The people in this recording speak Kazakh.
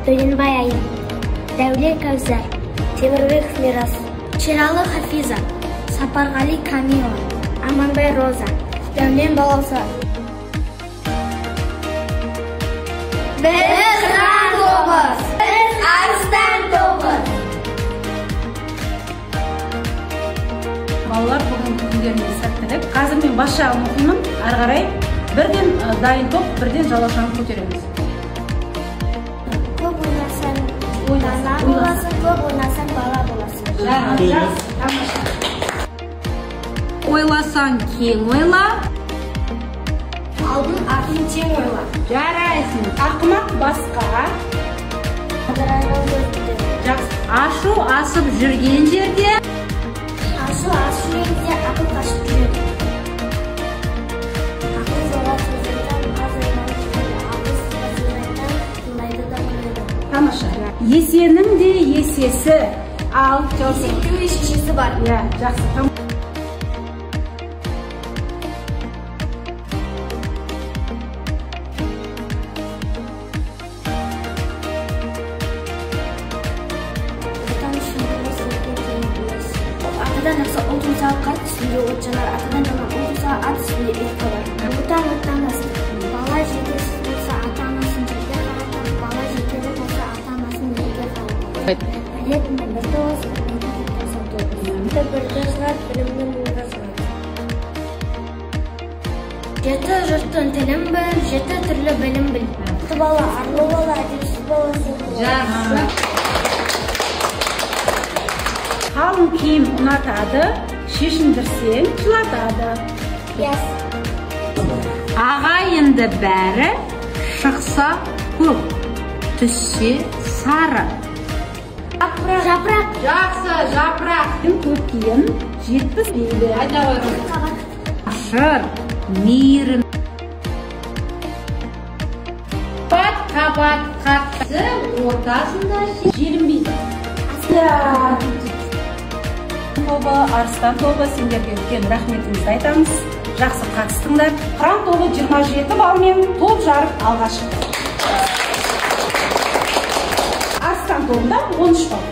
Бөлінбай Айым, Дәуле Кәусар, Темірбеков Мирас, Шералы Хафиза, Сапарғали Камила, Аманбай Роза, Дәулен Балауса. Біз қыран тобыз, біз арыстан тобыз. Балалар бүгін күндеріне сәттілік. Қазір мен бас жағын оқимын, ары қарай бірден дайын топ, бірден жалаушаны көтереміз. Көп ойнасаң дана боласың, көп ойнасаң бала боласың. Жақсы, тамаша. Ойласаң кең ойла. Алдың артын тең ойла. Жарайсың. Ақымақ басқа. Жақсы. Ашу асып жүрген жерде. Ашу асып жүргенде ақыл қашып жүреді. Ақыл жолға сөздерден аз ойланып жүреді. Ақыл сөздерден тыңдайды да біледі. Тамаша. Есенің де есесі. Ал, есектің де шешесі бар. Жақсы. Атадан жақса ұл тұмса қарт үстінде от жанар, атадан жаман ұл тұмса ат үстінде ет қалар. Ұлттан аттанбасын. Бала жетесіз болса ата-анасын жерге қаратар, бала жетелі болса ата-анасын жерге қаратар. Білетінді бір тоғыз, білмейтінді тоқсан тоғыз. Бірді жығар, білімді мыңға жығар. Жеті жұрттың тілін біл, жеті түрлі білім біл. Құты бала, арлы бала, әдепсіз баласы. Жақсы. Қалың киім ұнатады, шешіндірсең жылатады. Ағайынды бәрі шықса көк, түссе сары. Жапырақ. Жақсы, жапырақ. Көпкейін 70 дейді. Айта қойған. Ашыр, мейірім. Қабат қатысы ортасында желінбейді. Тобы, арыстан тобы, сендерге үлкен рахметімізді айтамыз. Жақсы қатыстыңдар. Қыран тобы 27 балмен топ жарып алға шықты. Арыстан тобында 13 бал.